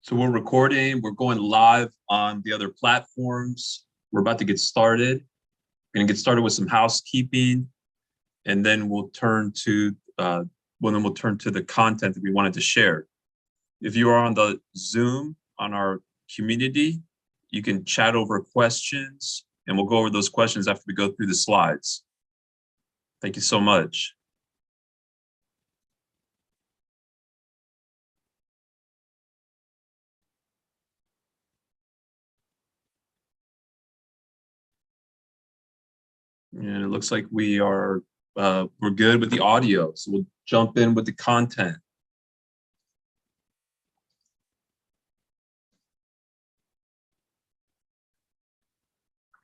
So we're recording, we're going live on the other platforms. We're about to get started. We're gonna get started with some housekeeping, and then we'll turn to the content that we wanted to share. If you are on the Zoom on our community, you can chat over questions, and we'll go over those questions after we go through the slides. Thank you so much. And it looks like we're good with the audio, so we'll jump in with the content.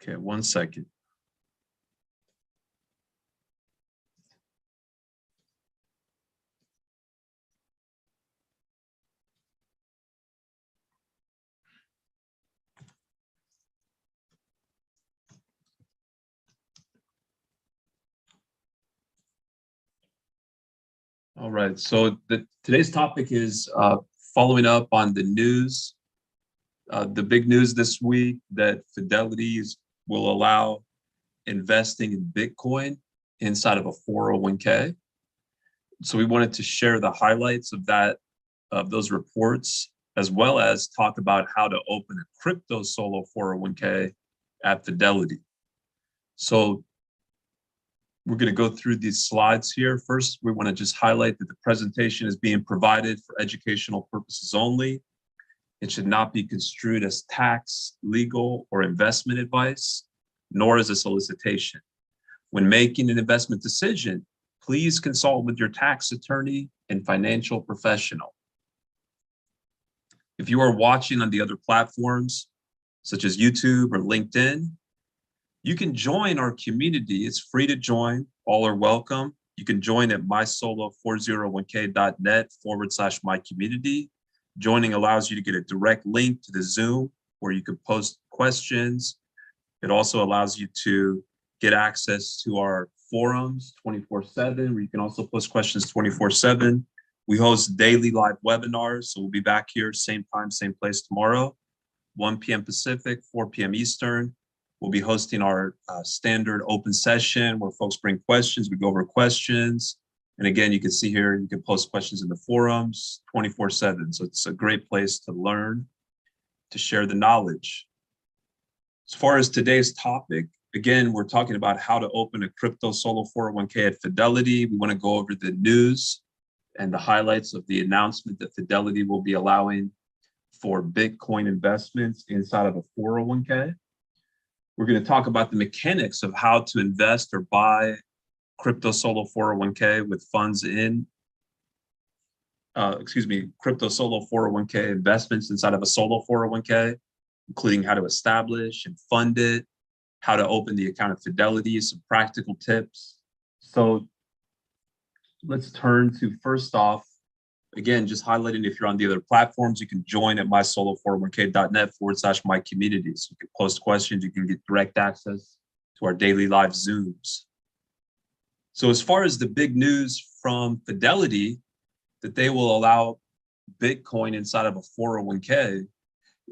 Okay, 1 second. All right, so today's topic is following up on the news, the big news this week that Fidelity will allow investing in Bitcoin inside of a 401k. So we wanted to share the highlights of those reports, as well as talk about how to open a crypto solo 401k at Fidelity. So we're going to go through these slides here. First, we want to just highlight that the presentation is being provided for educational purposes only. It should not be construed as tax, legal, or investment advice, nor as a solicitation. When making an investment decision, please consult with your tax attorney and financial professional. If you are watching on the other platforms, such as YouTube or LinkedIn, you can join our community. It's free to join. All are welcome. You can join at mysolo401k.net/mycommunity. Joining allows you to get a direct link to the Zoom where you can post questions. It also allows you to get access to our forums 24/7, where you can also post questions 24/7. We host daily live webinars, so we'll be back here same time, same place tomorrow, 1 p.m. Pacific, 4 p.m. Eastern. We'll be hosting our standard open session where folks bring questions. We go over questions. And again, you can see here, you can post questions in the forums 24/7. So it's a great place to learn, to share the knowledge. As far as today's topic, again, we're talking about how to open a crypto solo 401k at Fidelity. We want to go over the news and the highlights of the announcement that Fidelity will be allowing for Bitcoin investments inside of a 401k. We're going to talk about the mechanics of how to invest or buy crypto solo 401k with funds in, crypto solo 401k investments inside of a solo 401k, including how to establish and fund it, how to open the account at Fidelity, some practical tips. So let's turn to, first off, again, just highlighting if you're on the other platforms, you can join at mysolo401k.net/mycommunity. So you can post questions, you can get direct access to our daily live Zooms. So as far as the big news from Fidelity, that they will allow Bitcoin inside of a 401k,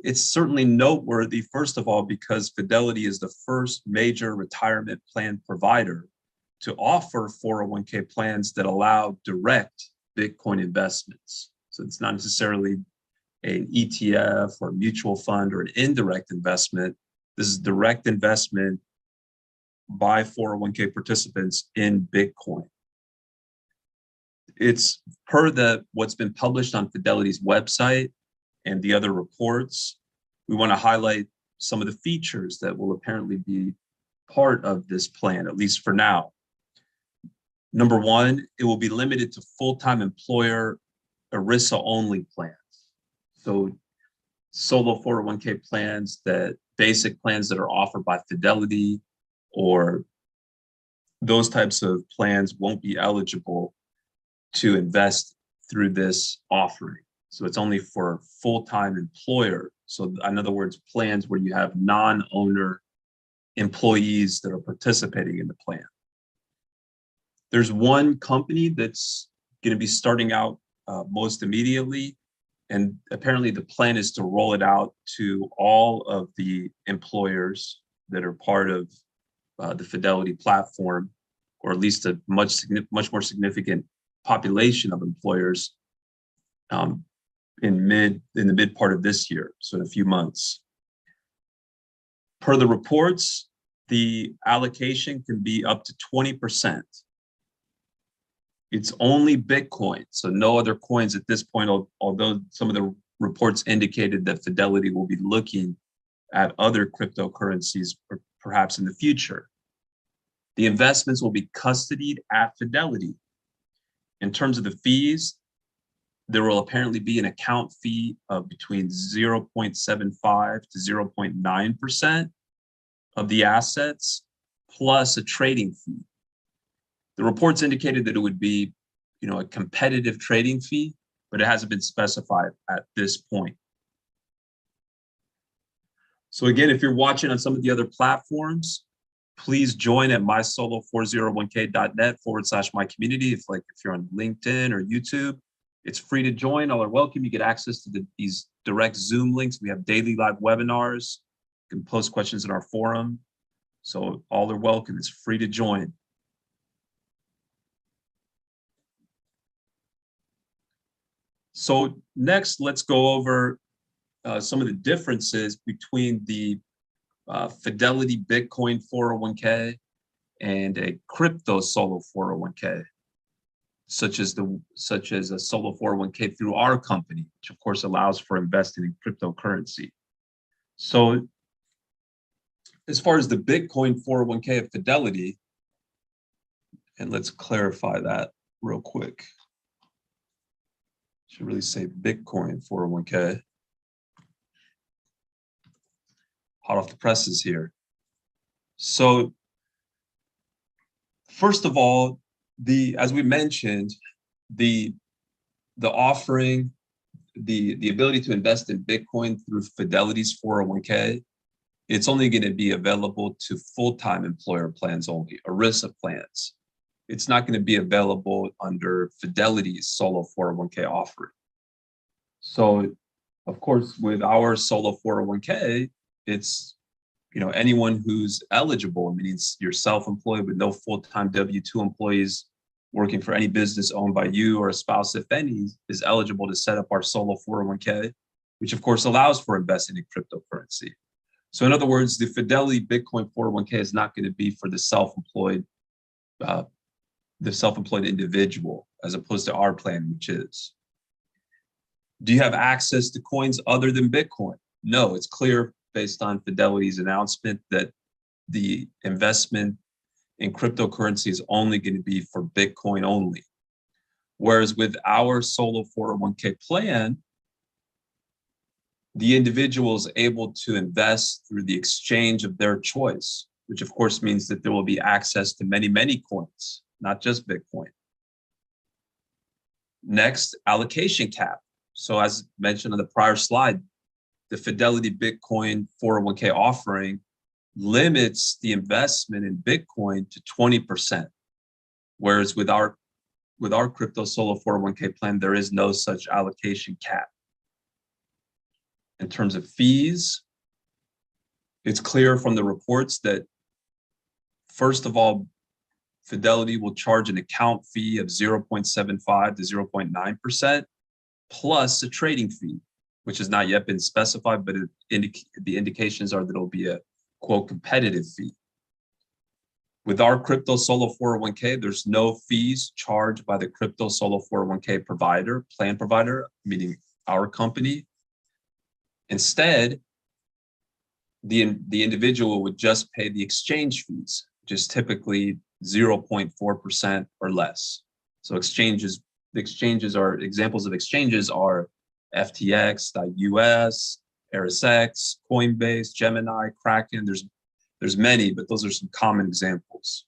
it's certainly noteworthy, first of all, because Fidelity is the first major retirement plan provider to offer 401k plans that allow direct Bitcoin investments. So it's not necessarily an ETF or mutual fund or an indirect investment. This is direct investment by 401k participants in Bitcoin. It's per what's been published on Fidelity's website and the other reports. We want to highlight some of the features that will apparently be part of this plan, at least for now. Number one, it will be limited to full-time employer ERISA-only plans. So solo 401k plans, basic plans that are offered by Fidelity, or those types of plans won't be eligible to invest through this offering. So it's only for full-time employer. So in other words, plans where you have non-owner employees that are participating in the plan. There's one company that's going to be starting out most immediately, And apparently the plan is to roll it out to all of the employers that are part of the Fidelity platform, or at least a much more significant population of employers in the mid part of this year, so in a few months. Per the reports, the allocation can be up to 20%. It's only Bitcoin, so no other coins at this point, although some of the reports indicated that Fidelity will be looking at other cryptocurrencies perhaps in the future. The investments will be custodied at Fidelity. In terms of the fees, there will apparently be an account fee of between 0.75 to 0.9% of the assets, plus a trading fee. The reports indicated that it would be, a competitive trading fee, but it hasn't been specified at this point. So again, if you're watching on some of the other platforms, please join at mysolo401k.net/my community. If you're on LinkedIn or YouTube, it's free to join. All are welcome. You get access to these direct Zoom links. We have daily live webinars. You can post questions in our forum. So all are welcome. It's free to join. So next, let's go over some of the differences between the Fidelity Bitcoin 401k and a crypto solo 401k, such as a solo 401k through our company, which of course allows for investing in cryptocurrency. So as far as the Bitcoin 401k of Fidelity, and let's clarify that real quick. Should really say Bitcoin 401k. Hot off the presses here. So first of all, as we mentioned, the offering, the ability to invest in Bitcoin through Fidelity's 401k, it's only going to be available to full-time employer plans only, ERISA plans. It's not going to be available under Fidelity's solo 401k offering. So, of course, with our solo 401k, it's anyone who's eligible, meaning you're self-employed with no full-time W-2 employees working for any business owned by you or a spouse, if any, is eligible to set up our solo 401k, which of course allows for investing in cryptocurrency. So in other words, the Fidelity Bitcoin 401k is not going to be for the self-employed individual, as opposed to our plan, which is. Do you have access to coins other than Bitcoin? No, it's clear based on Fidelity's announcement that the investment in cryptocurrency is only going to be for Bitcoin only. Whereas with our solo 401k plan, the individual is able to invest through the exchange of their choice, which of course means that there will be access to many, many coins, not just Bitcoin. Next, allocation cap. So as mentioned on the prior slide, the Fidelity Bitcoin 401k offering limits the investment in Bitcoin to 20%. Whereas with our crypto solo 401k plan, there is no such allocation cap. In terms of fees, it's clear from the reports that, first of all, Fidelity will charge an account fee of 0.75 to 0.9%, plus a trading fee, which has not yet been specified, but the indications are that it'll be a, quote, competitive fee. With our crypto solo 401k, there's no fees charged by the crypto solo 401k plan provider, meaning our company. Instead, the individual would just pay the exchange fees, which is typically 0.4% or less. So examples of exchanges are FTX.US, ErisX, Coinbase, Gemini, Kraken. There's many, but those are some common examples.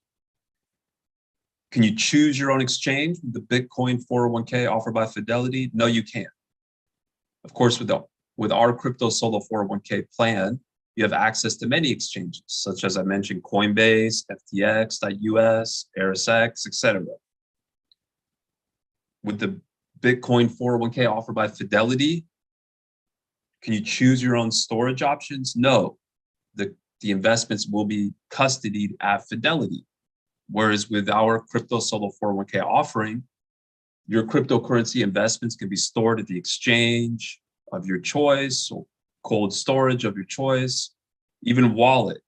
Can you choose your own exchange with the Bitcoin 401k offered by Fidelity? No, you can't. Of course, with our crypto solo 401k plan, you have access to many exchanges, such as I mentioned, Coinbase, FTX.US, ErisX, etc. With the Bitcoin 401k offered by Fidelity, Can you choose your own storage options? No. The investments will be custodied at Fidelity. Whereas with our crypto solo 401k offering, your cryptocurrency investments can be stored at the exchange of your choice, or cold storage of your choice, even wallet.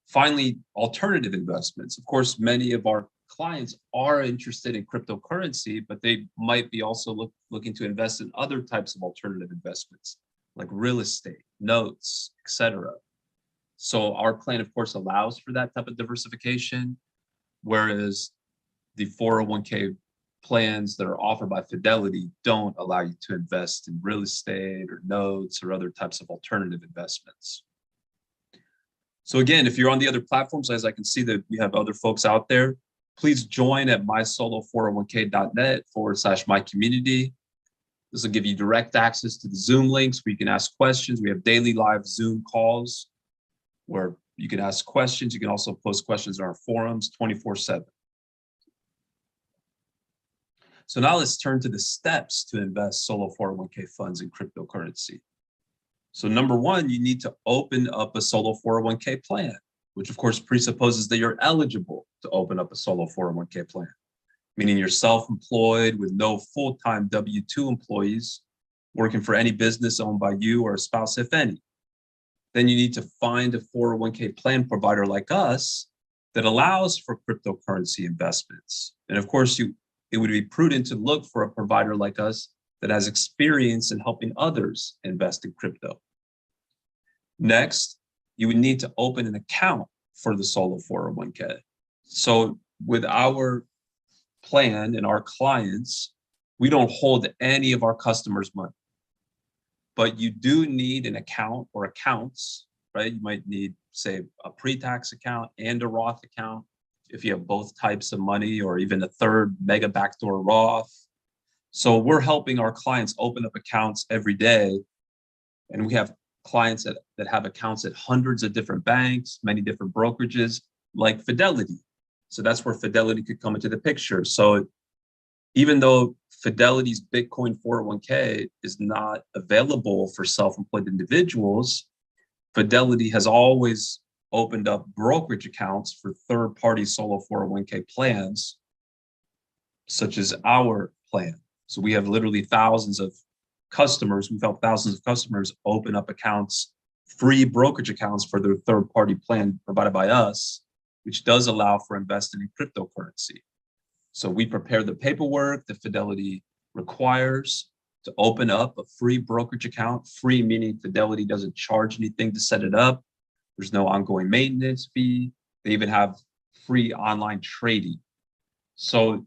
Finally, alternative investments. Of course, many of our clients are interested in cryptocurrency, but they might be also looking to invest in other types of alternative investments, like real estate, notes, etc. So our plan, of course, allows for that type of diversification, whereas the 401k plans that are offered by Fidelity don't allow you to invest in real estate or notes or other types of alternative investments. So again, if you're on the other platforms, as I can see that we have other folks out there, please join at mysolo401k.net/my community. This will give you direct access to the Zoom links where you can ask questions. We have daily live Zoom calls where you can ask questions. You can also post questions in our forums 24/7. So now let's turn to the steps to invest solo 401k funds in cryptocurrency. So number one, you need to open up a solo 401k plan, which of course presupposes that you're eligible to open up a solo 401k plan, meaning you're self-employed with no full-time W-2 employees working for any business owned by you or a spouse, if any. Then you need to find a 401k plan provider like us that allows for cryptocurrency investments. And of course, it would be prudent to look for a provider like us that has experience in helping others invest in crypto. Next, you would need to open an account for the solo 401k. So with our plan and our clients, we don't hold any of our customers' money, but you do need an account or accounts, right? You might need, say, a pre-tax account and a Roth account if you have both types of money, or even a third Mega Backdoor Roth. So we're helping our clients open up accounts every day. And we have clients that have accounts at hundreds of different banks, many different brokerages, like Fidelity. So that's where Fidelity could come into the picture. So even though Fidelity's Bitcoin 401k is not available for self-employed individuals, Fidelity has always opened up brokerage accounts for third-party solo 401k plans, such as our plan. So we have literally thousands of customers. We've helped thousands of customers open up accounts, free brokerage accounts for their third-party plan provided by us, which does allow for investing in cryptocurrency. So we prepare the paperwork that Fidelity requires to open up a free brokerage account. Free meaning Fidelity doesn't charge anything to set it up. There's no ongoing maintenance fee. They even have free online trading. So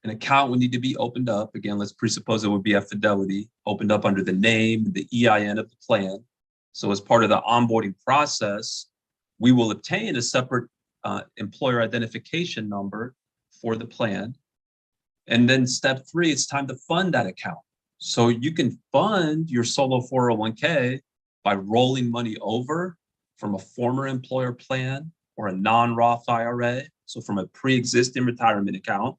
an account would need to be opened up. Again, let's presuppose it would be at Fidelity, opened up under the name, the EIN of the plan. So as part of the onboarding process, we will obtain a separate employer identification number for the plan. And then step 3, it's time to fund that account. So you can fund your solo 401k by rolling money over from a former employer plan or a non-Roth IRA, so from a pre-existing retirement account.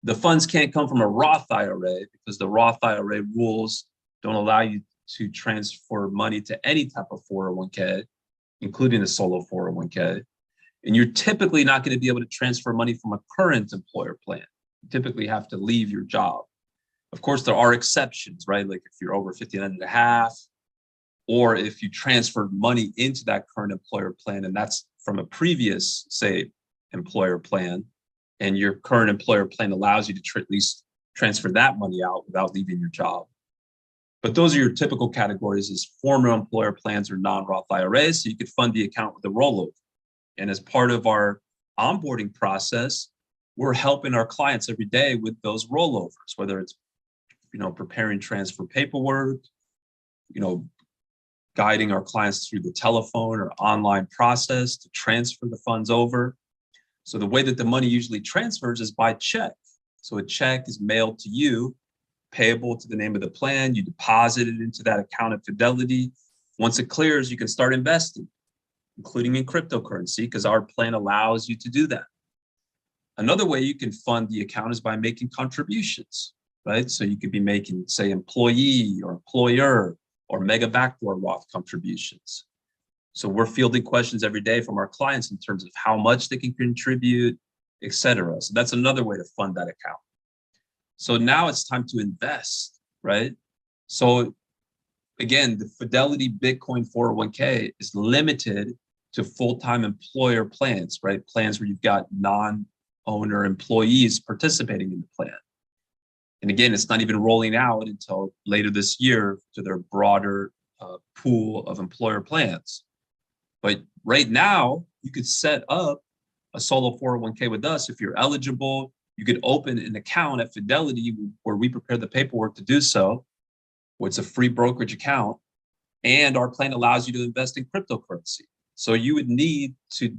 The funds can't come from a Roth IRA because the Roth IRA rules don't allow you to transfer money to any type of 401k, including a solo 401k. And you're typically not going to be able to transfer money from a current employer plan. You typically have to leave your job. Of course, there are exceptions, right? Like if you're over 59 and a half, or if you transfer money into that current employer plan, and that's from a previous, say, employer plan, and your current employer plan allows you to at least transfer that money out without leaving your job. But those are your typical categories as former employer plans or non-Roth IRAs, so you could fund the account with a rollover. And as part of our onboarding process, we're helping our clients every day with those rollovers, whether it's, preparing transfer paperwork, guiding our clients through the telephone or online process to transfer the funds over. So the way that the money usually transfers is by check. So a check is mailed to you, payable to the name of the plan. You deposit it into that account at Fidelity. Once it clears, you can start investing, including in cryptocurrency, because our plan allows you to do that. Another way you can fund the account is by making contributions. right? So you could be making, say, employee or employer or Mega Backdoor Roth contributions. So we're fielding questions every day from our clients in terms of how much they can contribute, et cetera. So that's another way to fund that account. So now it's time to invest, right? So again, the Fidelity Bitcoin 401k is limited to full-time employer plans, right? Plans where you've got non-owner employees participating in the plan. And again, it's not even rolling out until later this year to their broader pool of employer plans. But right now, you could set up a solo 401k with us if you're eligible. You could open an account at Fidelity where we prepare the paperwork to do so. It's a free brokerage account, and our plan allows you to invest in cryptocurrency. So you would need to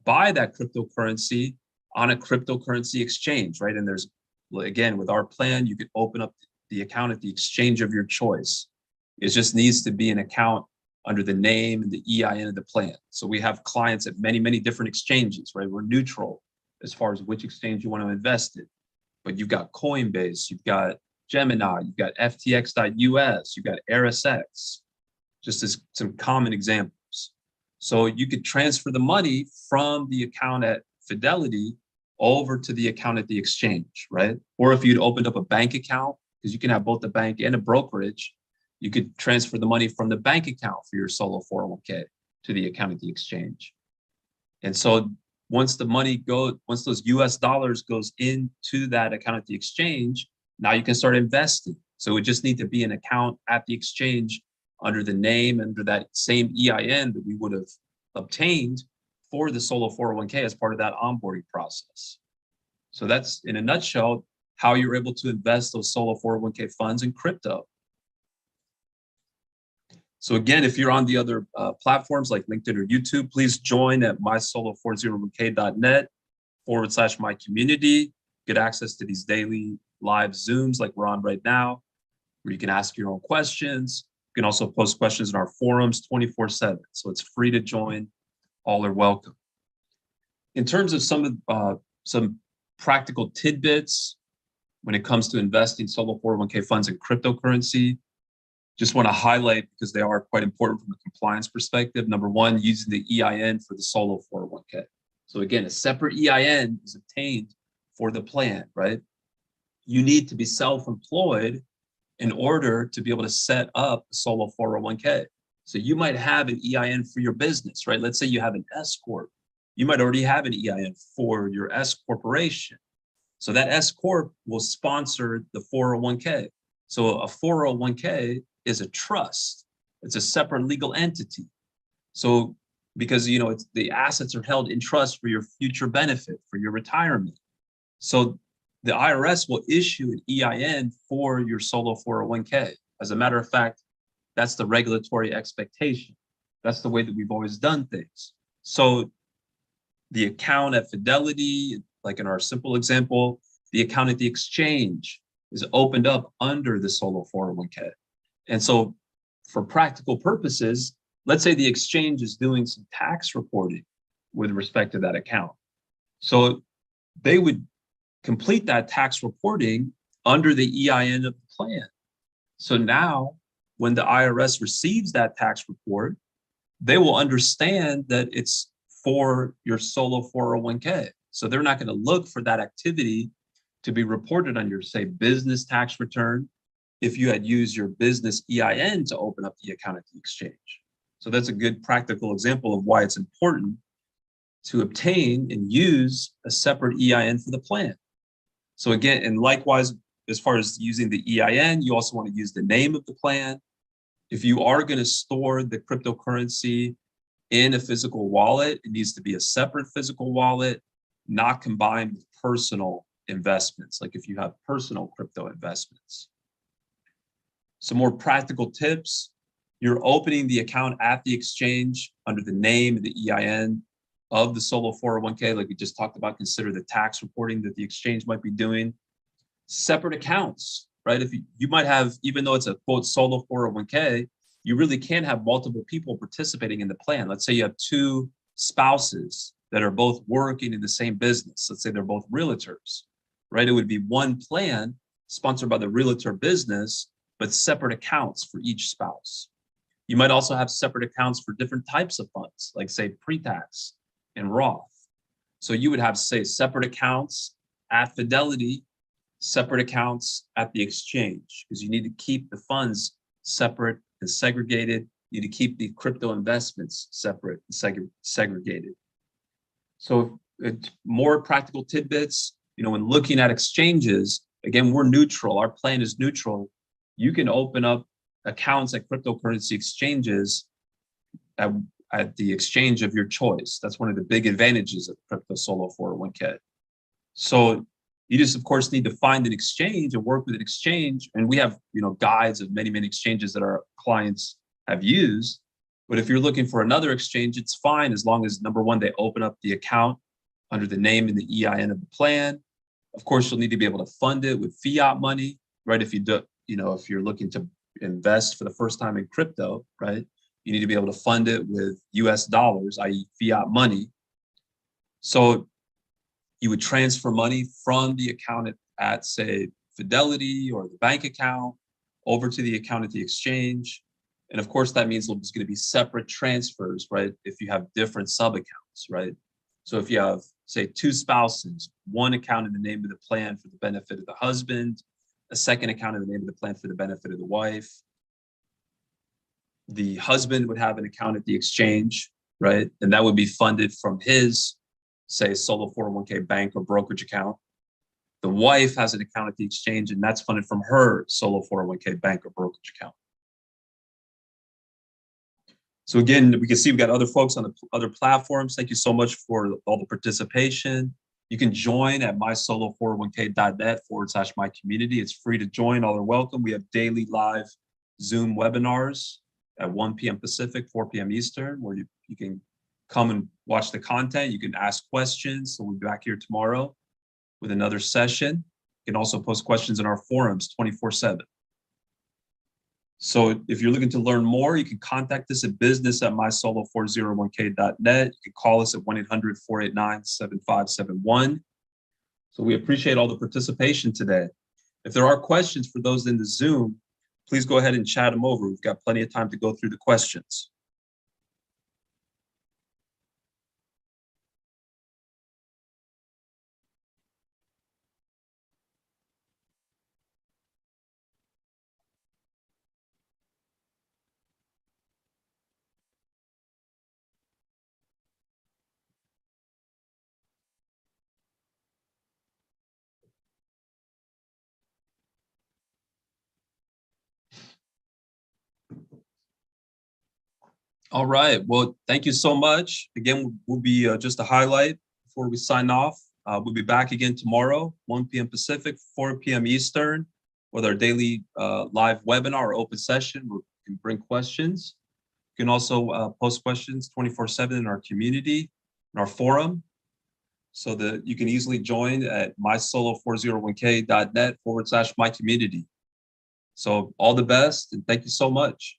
buy that cryptocurrency on a cryptocurrency exchange, right? And there's, again, with our plan, you could open up the account at the exchange of your choice. It just needs to be an account under the name and the EIN of the plan. So we have clients at many, many different exchanges, right? We're neutral as far as which exchange you want to invest in. But you've got Coinbase, you've got Gemini, you've got FTX.us, you've got ErisX, just as some common examples. So you could transfer the money from the account at Fidelity over to the account at the exchange, right? Or if you'd opened up a bank account, because you can have both a bank and a brokerage, you could transfer the money from the bank account for your solo 401k to the account at the exchange. And so once the money goes, once those US dollars goes into that account at the exchange, now you can start investing. So it would just need to be an account at the exchange under the name, under that same EIN that we would have obtained for the solo 401k as part of that onboarding process. So that's, in a nutshell, how you're able to invest those solo 401k funds in crypto. So again, if you're on the other platforms like LinkedIn or YouTube, please join at mysolo40k.net/my-community. Get access to these daily live Zooms like we're on right now, where you can ask your own questions. You can also post questions in our forums 24/7. So it's free to join. All are welcome. In terms of some practical tidbits when it comes to investing solo 401k funds in cryptocurrency, just want to highlight because they are quite important from a compliance perspective. Number one, using the EIN for the solo 401k. So again, a separate EIN is obtained for the plan, right? You need to be self-employed in order to be able to set up a solo 401k. So you might have an EIN for your business, right? Let's say you have an S Corp. You might already have an EIN for your S Corporation. So that S Corp will sponsor the 401k. So a 401k is a trust. It's a separate legal entity. So because, you know, it's, the assets are held in trust for your future benefit, for your retirement. So the IRS will issue an EIN for your solo 401k. As a matter of fact, that's the regulatory expectation. That's the way that we've always done things. So the account at Fidelity, like in our simple example, the account at the exchange is opened up under the solo 401k. And so for practical purposes, let's say the exchange is doing some tax reporting with respect to that account. So they would complete that tax reporting under the EIN of the plan. So now when the IRS receives that tax report, they will understand that it's for your solo 401k. So they're not going to look for that activity to be reported on your, say, business tax return if you had used your business EIN to open up the account at the exchange. So that's a good practical example of why it's important to obtain and use a separate EIN for the plan. So again, and likewise, as far as using the EIN, you also want to use the name of the plan. If you are going to store the cryptocurrency in a physical wallet, it needs to be a separate physical wallet, not combined with personal investments, like if you have personal crypto investments. Some more practical tips. You're opening the account at the exchange under the name and the EIN of the solo 401k, like we just talked about. Consider the tax reporting that the exchange might be doing. Separate accounts, right? If you might have, even though it's a quote solo 401k, you really can have multiple people participating in the plan. Let's say you have two spouses that are both working in the same business. Let's say they're both realtors, right? It would be one plan sponsored by the realtor business, but separate accounts for each spouse. You might also have separate accounts for different types of funds, like say pre-tax and Roth. So you would have, say, separate accounts at Fidelity, separate accounts at the exchange, because you need to keep the funds separate and segregated. You need to keep the crypto investments separate and segregated. So more practical tidbits, when looking at exchanges, again, we're neutral. Our plan is neutral. You can open up accounts at cryptocurrency exchanges at the exchange of your choice. That's one of the big advantages of crypto solo 401k. So you just, of course, need to find an exchange and work with an exchange. And we have, guides of many, many exchanges that our clients have used. But if you're looking for another exchange, it's fine as long as, number one, they open up the account under the name and the EIN of the plan. Of course, you'll need to be able to fund it with fiat money, right? If if you're looking to invest for the first time in crypto, right? You need to be able to fund it with US dollars, i.e. fiat money. So you would transfer money from the account at say, Fidelity or the bank account over to the account at the exchange. And of course, that means there's going to be separate transfers, right? If you have different sub-accounts, right? So if you have, say, two spouses, one account in the name of the plan for the benefit of the husband, a second account in the name of the plan for the benefit of the wife. The husband would have an account at the exchange, right? And that would be funded from his, say, solo 401k bank or brokerage account. The wife has an account at the exchange, and that's funded from her solo 401k bank or brokerage account. So again, we can see we've got other folks on the other platforms. Thank you so much for all the participation. You can join at mysolo401k.net/my-community. It's free to join. All are welcome. We have daily live Zoom webinars at 1 p.m. Pacific, 4 p.m. Eastern, where you can come and watch the content. You can ask questions. So we'll be back here tomorrow with another session. You can also post questions in our forums 24/7. So if you're looking to learn more, you can contact us at business@mysolo401k.net. You can call us at 1-800-489-7571. So we appreciate all the participation today. If there are questions for those in the Zoom, please go ahead and chat them over. We've got plenty of time to go through the questions. All right. Well, thank you so much. Again, we'll be just a highlight before we sign off. We'll be back again tomorrow, 1 p.m. Pacific, 4 p.m. Eastern, with our daily live webinar or open session where you can bring questions. You can also post questions 24/7 in our community, in our forum, so that you can easily join at mysolo401k.net/my-community. So all the best, and thank you so much.